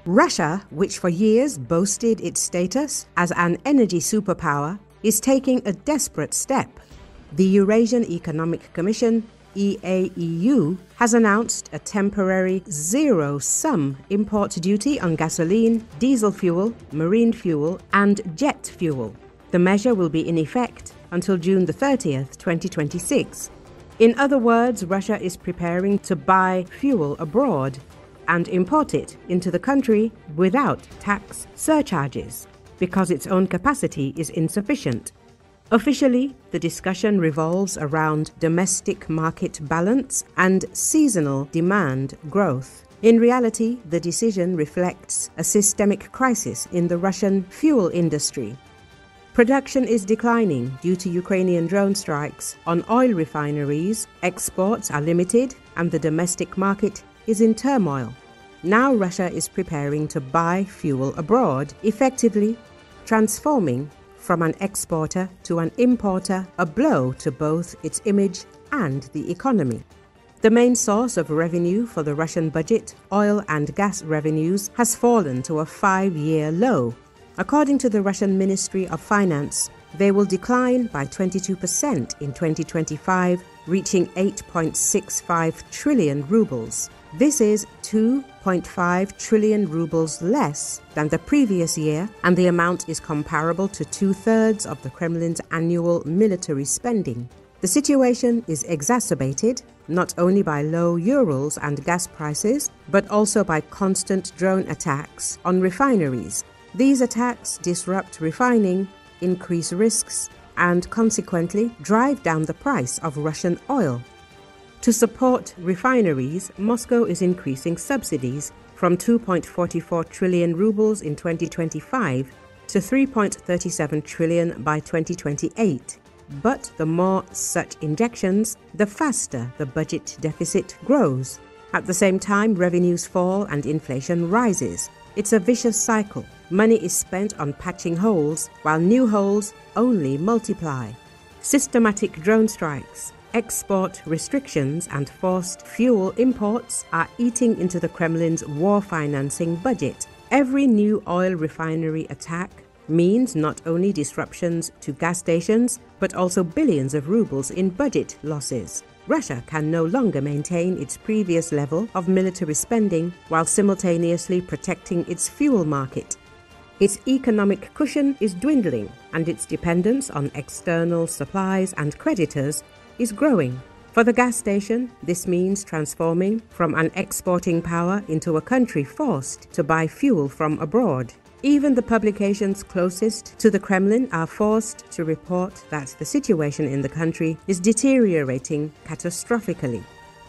Russia, which for years boasted its status as an energy superpower, is taking a desperate step. The Eurasian Economic Commission, EAEU, has announced a temporary zero-sum import duty on gasoline, diesel fuel, marine fuel, and jet fuel. The measure will be in effect until June the 30th, 2026. In other words, Russia is preparing to buy fuel abroad and import it into the country without tax surcharges, because its own capacity is insufficient. Officially, the discussion revolves around domestic market balance and seasonal demand growth. In reality, the decision reflects a systemic crisis in the Russian fuel industry. Production is declining due to Ukrainian drone strikes on oil refineries, exports are limited, and the domestic market is in turmoil. Now Russia is preparing to buy fuel abroad, effectively transforming from an exporter to an importer, a blow to both its image and the economy. The main source of revenue for the Russian budget, oil and gas revenues, has fallen to a 5-year low. According to the Russian Ministry of Finance, they will decline by 22% in 2025, reaching 8.65 trillion rubles. This is 2.5 trillion rubles less than the previous year, and the amount is comparable to 2/3 of the Kremlin's annual military spending. The situation is exacerbated not only by low Urals and gas prices, but also by constant drone attacks on refineries. These attacks disrupt refining, increase risks, and consequently drive down the price of Russian oil. To support refineries, Moscow is increasing subsidies from 2.44 trillion rubles in 2025 to 3.37 trillion by 2028. But the more such injections, the faster the budget deficit grows. At the same time, revenues fall and inflation rises. It's a vicious cycle. Money is spent on patching holes, while new holes only multiply. Systematic drone strikes, export restrictions, and forced fuel imports are eating into the Kremlin's war financing budget. Every new oil refinery attack means not only disruptions to gas stations, but also billions of rubles in budget losses. Russia can no longer maintain its previous level of military spending while simultaneously protecting its fuel market. Its economic cushion is dwindling, and its dependence on external supplies and creditors is growing. For the gas station, this means transforming from an exporting power into a country forced to buy fuel from abroad. Even the publications closest to the Kremlin are forced to report that the situation in the country is deteriorating catastrophically.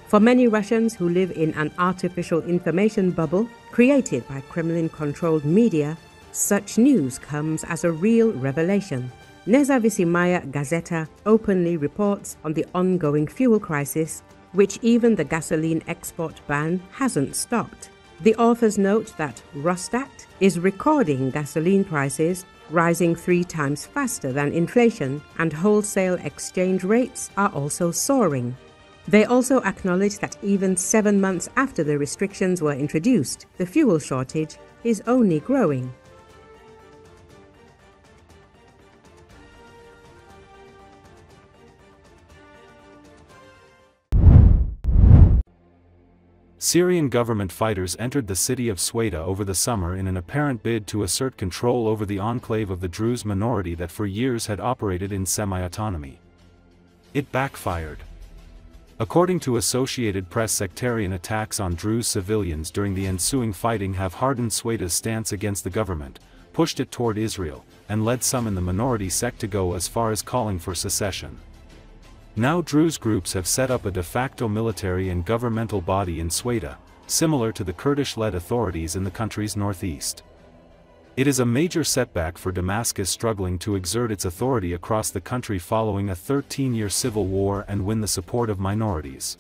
For many Russians who live in an artificial information bubble created by Kremlin-controlled media, such news comes as a real revelation. Nezavisimaya Gazeta openly reports on the ongoing fuel crisis, which even the gasoline export ban hasn't stopped. The authors note that Rostat is recording gasoline prices rising 3 times faster than inflation, and wholesale exchange rates are also soaring. They also acknowledge that even 7 months after the restrictions were introduced, the fuel shortage is only growing. Syrian government fighters entered the city of Sweda over the summer in an apparent bid to assert control over the enclave of the Druze minority that for years had operated in semi-autonomy. It backfired. According to Associated Press, sectarian attacks on Druze civilians during the ensuing fighting have hardened Sweda's stance against the government, pushed it toward Israel, and led some in the minority sect to go as far as calling for secession. Now Druze groups have set up a de facto military and governmental body in Sweda, similar to the Kurdish-led authorities in the country's northeast. It is a major setback for Damascus struggling to exert its authority across the country following a 13-year civil war and win the support of minorities.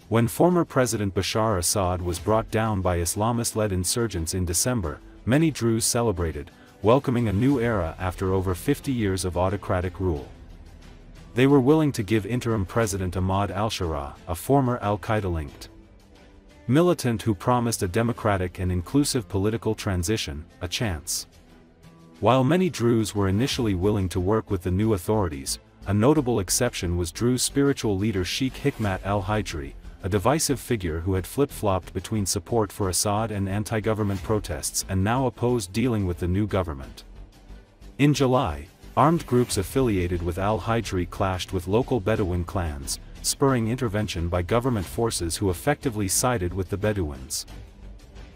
When former President Bashar Assad was brought down by Islamist-led insurgents in December, many Druze celebrated, welcoming a new era after over 50 years of autocratic rule. They were willing to give interim President Ahmad al-Sharaa, a former al-Qaeda-linked Militant who promised a democratic and inclusive political transition a chance. While many Druze were initially willing to work with the new authorities, a notable exception was Druze spiritual leader Sheikh Hikmat al-Hijri, a divisive figure who had flip-flopped between support for Assad and anti-government protests and now opposed dealing with the new government. In July, armed groups affiliated with al-Hijri clashed with local Bedouin clans, spurring intervention by government forces who effectively sided with the Bedouins.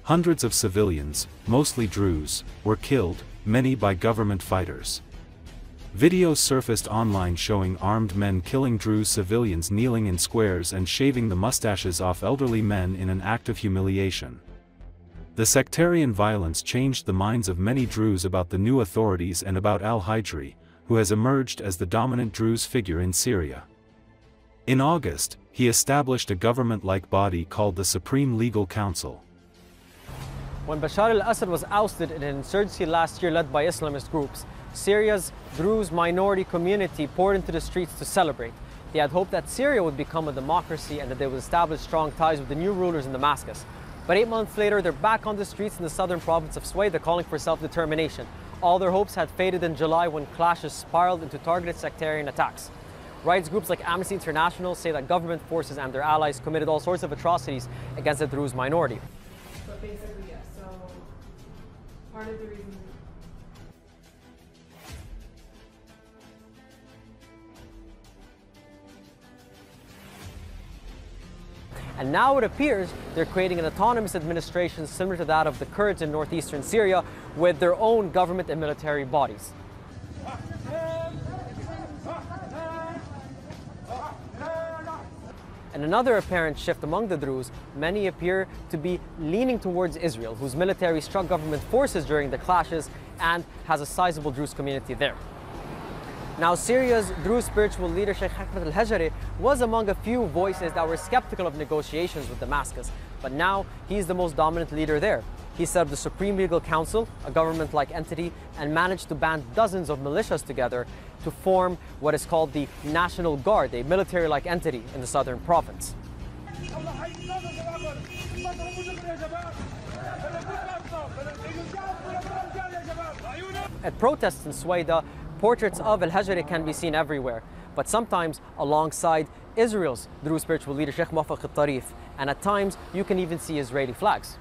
Hundreds of civilians, mostly Druze, were killed, many by government fighters. Videos surfaced online showing armed men killing Druze civilians kneeling in squares and shaving the mustaches off elderly men in an act of humiliation. The sectarian violence changed the minds of many Druze about the new authorities and about al-Hijri, who has emerged as the dominant Druze figure in Syria. In August, he established a government-like body called the Supreme Legal Council. When Bashar al-Assad was ousted in an insurgency last year led by Islamist groups, Syria's Druze minority community poured into the streets to celebrate. They had hoped that Syria would become a democracy and that they would establish strong ties with the new rulers in Damascus. But 8 months later, they're back on the streets in the southern province of Swayda calling for self-determination. All their hopes had faded in July when clashes spiraled into targeted sectarian attacks. Rights groups like Amnesty International say that government forces and their allies committed all sorts of atrocities against the Druze minority. But basically, yes. So part of the reason. And now it appears they're creating an autonomous administration similar to that of the Kurds in northeastern Syria with their own government and military bodies. And another apparent shift among the Druze, many appear to be leaning towards Israel, whose military struck government forces during the clashes and has a sizable Druze community there. Now, Syria's Druze spiritual leader Sheikh Hikmat al-Hijri was among a few voices that were skeptical of negotiations with Damascus, but now he's the most dominant leader there. He set up the Supreme Legal Council, a government-like entity, and managed to band dozens of militias together to form what is called the National Guard, a military-like entity in the southern province. At protests in Swayda, portraits of al-Hijri can be seen everywhere, but sometimes alongside Israel's Druze spiritual leader Sheikh Muwaffaq al-Tarif, and at times you can even see Israeli flags.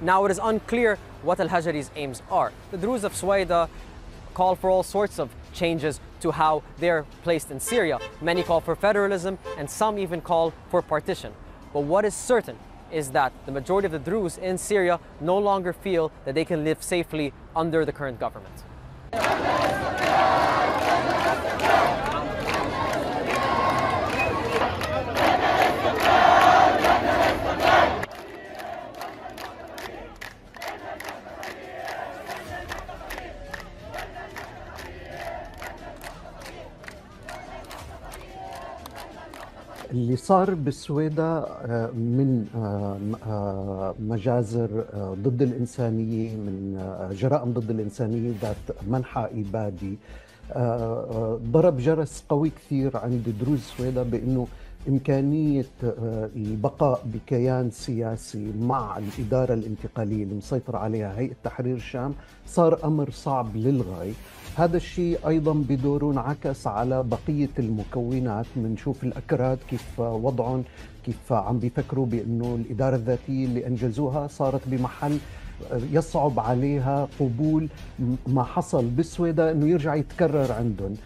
Now it is unclear what al-Hijri's aims are. The Druze of Swayda call for all sorts of changes to how they're placed in Syria. Many call for federalism and some even call for partition. But what is certain is that the majority of the Druze in Syria no longer feel that they can live safely under the current government. اللي صار بالسويدة من مجازر ضد الإنسانية، من جرائم ضد الإنسانية ذات منحى إبادي، ضرب جرس قوي كثير عند دروز السويدة بأنه إمكانية البقاء بكيان سياسي مع الإدارة الانتقالية اللي مسيطر عليها هيئة تحرير الشام صار أمر صعب للغاية. هذا الشيء أيضا بدوره انعكس على بقية المكونات. منشوف الأكراد كيف وضعهم، كيف عم بيفكروا بأنه الإدارة الذاتية اللي أنجزوها صارت بمحل يصعب عليها قبول ما حصل بالسويدة أنه يرجع يتكرر عندهم.